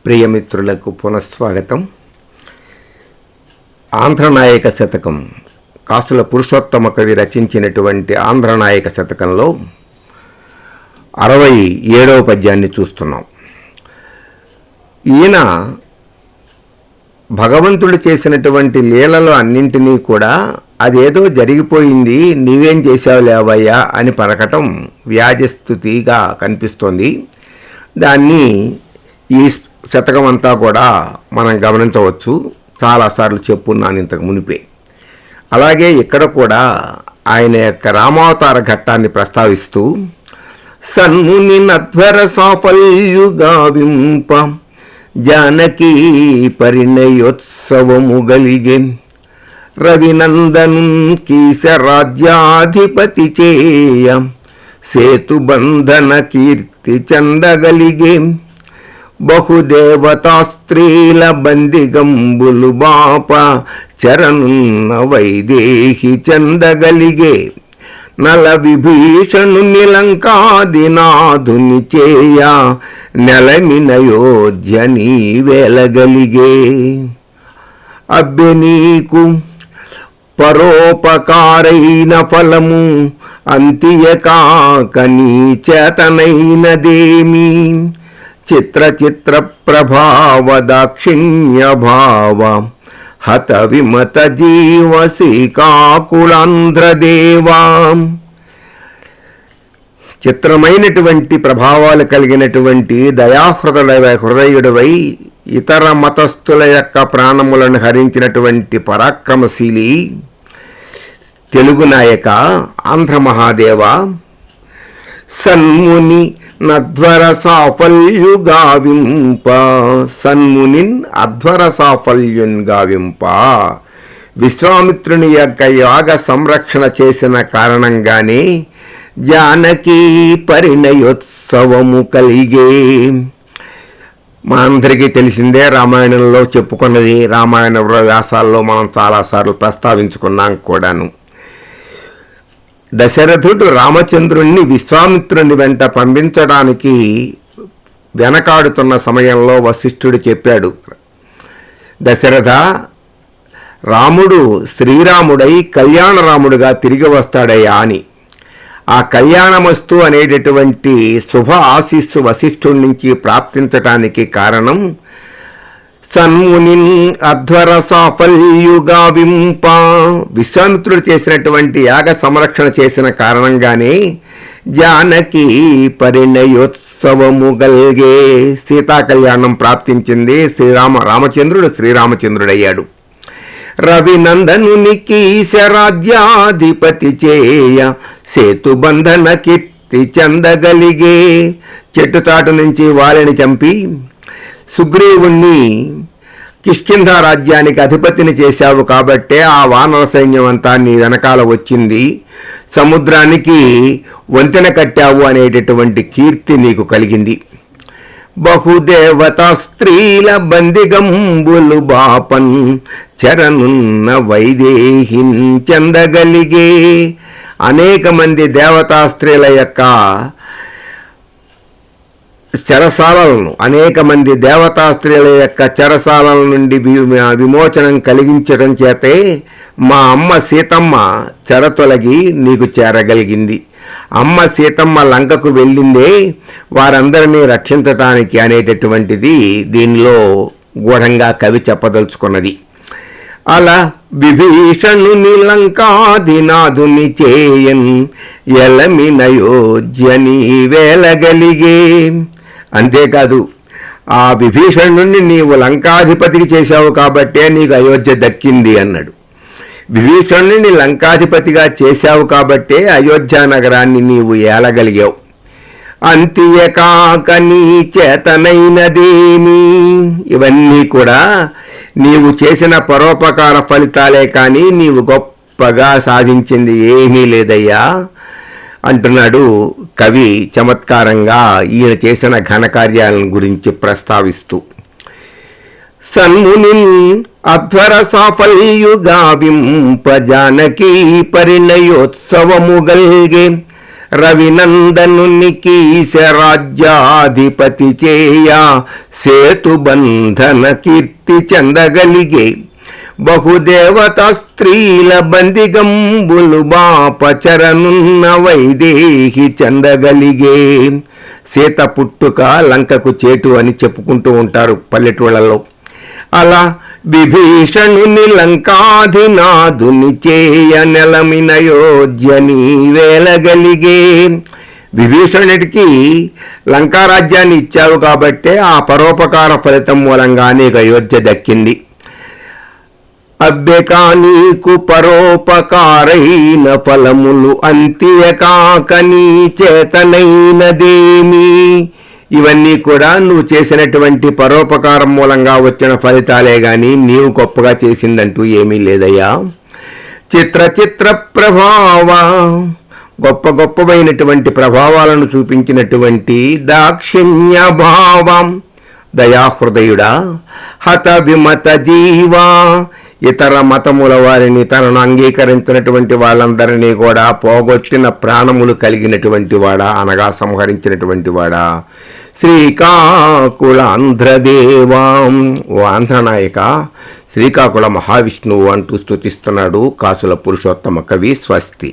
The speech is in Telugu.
ప్రియమిత్రులకు పునఃస్వాగతం. ఆంధ్రనాయక శతకం కాసుల పురుషోత్తమ కవి రచించినటువంటి ఆంధ్రనాయక శతకంలో 67వ పద్యాన్ని చూస్తున్నాం. ఈయన భగవంతుడు చేసినటువంటి లీలలు అన్నింటినీ కూడా అదేదో జరిగిపోయింది, నీవేం చేశావు లేవయ్యా అని పలకటం వ్యాజస్తుతిగా కనిపిస్తోంది. దాన్ని ఈ శతకం అంతా కూడా మనం గమనించవచ్చు. చాలాసార్లు చెప్పున్నాను ఇంతకు మునిపే. అలాగే ఇక్కడ కూడా ఆయన యొక్క రామావతార ఘట్టాన్ని ప్రస్తావిస్తూ సన్ముని నధ్వర సాఫల్యుగావింప జానకీ పరిణయోత్సవము గలిగే రవినందను కీశరాజ్యాధిపతి చేయ సేతుబంధన కీర్తి చందగలిగే బహుదేవతా స్త్రీల బందిగంబులు బాప చరనున్న వైదేహి చందగలిగే నల విభీషణు నిలంకాదినాధుని చేయ నెలమినయోధ్య నీ వేలగలిగే అబ్బె నీకు పరోపకారైన ఫలము అంతియకాక నీ చేతనైనదేమి చిత్ర చిత్ర ప్రభావ దాక్షిణ్య భావ హత విమత జీవ శ్రీకాకుళాంధ్రదేవా. చిత్రమైనటువంటి ప్రభావాలు కలిగినటువంటి హృదయుడివై ఇతర మతస్థుల యొక్క ప్రాణములను హరించినటువంటి పరాక్రమశీలి తెలుగు నాయక ఆంధ్ర మహాదేవ, సన్ముని నధ్వర సాఫల్యుగావింప, సన్మునిన్ అధ్వర సాఫల్యున్ గావింప, విశ్వామిత్రుని యొక్క యాగ సంరక్షణ చేసిన కారణంగానే జానకీ పరిణయోత్సవము కలిగే. మా అందరికీ తెలిసిందే, రామాయణంలో చెప్పుకున్నది, రామాయణ వ్యాసాల్లో మనం చాలాసార్లు ప్రస్తావించుకున్నాం కూడాను. దశరథుడు రామచంద్రుణ్ణి విశ్వామిత్రుని వెంట పంపించడానికి వెనకాడుతున్న సమయంలో వశిష్ఠుడు చెప్పాడు, దశరథ, రాముడు శ్రీరాముడై కళ్యాణరాముడుగా తిరిగి వస్తాడయ్యా అని. ఆ కళ్యాణమస్తు అనేటటువంటి శుభ ఆశీస్సు వశిష్ఠుడి నుంచి ప్రాప్తించటానికి కారణం సన్మునిన్ అధ్వర సాఫల్యుగావింప, విశ్వామిత్రుడు చేసినటువంటి యాగ సంరక్షణ చేసిన కారణంగానే జానకి పరిణయోత్సవము గల్గే, సీతా కళ్యాణం ప్రాప్తించింది. రామచంద్రుడు శ్రీరామచంద్రుడయ్యాడు. రవినందనుని కీశరాజ్యాధిపతి చేయ సేతుబంధన కీర్తి చందగలిగే, చెట్టుచాటు నుంచి వాలిని చంపి సుగ్రీవుణ్ణి కిష్కింధ రాజ్యానికి అధిపతిని చేశావు కాబట్టే ఆ వానర సైన్యం అంతా నీ వెనకాల వచ్చింది, సముద్రానికి వంతెన కట్టావు అనేటటువంటి కీర్తి నీకు కలిగింది. బహుదేవతా స్త్రీల బందిగంబులు బాపన్ చరనున్న వైదేహిన్ చందగలిగే, అనేక మంది దేవతా స్త్రీల యొక్క చెరసాలను, అనేక మంది దేవతా స్త్రీల యొక్క చెరసాల నుండి విమోచనం కలిగించడం చేతే మా అమ్మ సీతమ్మ చెర తొలగి నీకు చేరగలిగింది. అమ్మ సీతమ్మ లంకకు వెళ్ళిందే వారందరినీ రక్షించటానికి అనేటటువంటిది దీనిలో గూఢంగా కవి చెప్పదలుచుకున్నది. అలా విభీషణుని లంకాదినాధుని చేయన్ ఎలమినయోధ్య నీ వేలగలిగే. అంతేకాదు, ఆ విభీషణుణ్ణి నీవు లంకాధిపతికి చేశావు కాబట్టే నీకు అయోధ్య దక్కింది అన్నాడు. విభీషణుని లంకాధిపతిగా చేశావు కాబట్టే అయోధ్య నగరాన్ని నీవు ఏలగలిగావు. అంతియకాక నీ చేతనైనదేమి, ఇవన్నీ కూడా నీవు చేసిన పరోపకార ఫలితాలే కానీ నీవు గొప్పగా సాధించింది ఏమీ లేదయ్యా అంటున్నాడు కవి చమత్కారంగా ఈయన చేసిన ఘనకార్యాలను గురించి ప్రస్తావిస్తూ. సన్మునిన్ అధ్వర సాఫల్యుగావింప జానకీ పరిణయోత్సవము గల్గే రవినందనునికి రాజ్యాధిపతి చేయ సేతుబంధన కీర్తి చెందగలిగే బహుదేవత స్త్రీల బందిగంబులు బాపచరనున్న వైదేహి చెందగలిగే. సీత పుట్టుక లంకకు చేటు అని చెప్పుకుంటూ ఉంటారు పల్లెటూళ్ళలో. అలా విభీషణుని లంకాధినాథుని చేయ నెలమిన యోధ్యని వేలగలిగే. విభీషణుడికి లంకారాజ్యాన్ని ఇచ్చావు కాబట్టే ఆ పరోపకార ఫలితం మూలంగా నీకు అయోధ్య దక్కింది. అబ్బెకా నీకు పరోపకారైన ఫలములు అంత్యకాక నీ చేతనైనదేమి. ఇవన్నీ కూడా నువ్వు చేసినటువంటి పరోపకారం మూలంగా వచ్చిన ఫలితాలే గాని నీవు గొప్పగా చేసిందంటూ ఏమీ లేదయ్యా. చిత్ర చిత్ర ప్రభావ, గొప్ప గొప్పవైనటువంటి ప్రభావాలను చూపించినటువంటి దాక్షిణ్య భావం, దయాహృదయుడా. హత విమత జీవా, ఇతర మతముల వారిని తనను అంగీకరించినటువంటి వాళ్ళందరినీ కూడా పోగొట్టిన ప్రాణములు కలిగినటువంటి వాడా, అనగా సంహరించినటువంటి వాడా. శ్రీకాకుళ ఆంధ్రదేవాం, ఓ ఆంధ్రనాయక శ్రీకాకుళ మహావిష్ణువు అంటూ స్తుతిస్తున్నాడు కాసుల పురుషోత్తమ కవి. స్వస్తి.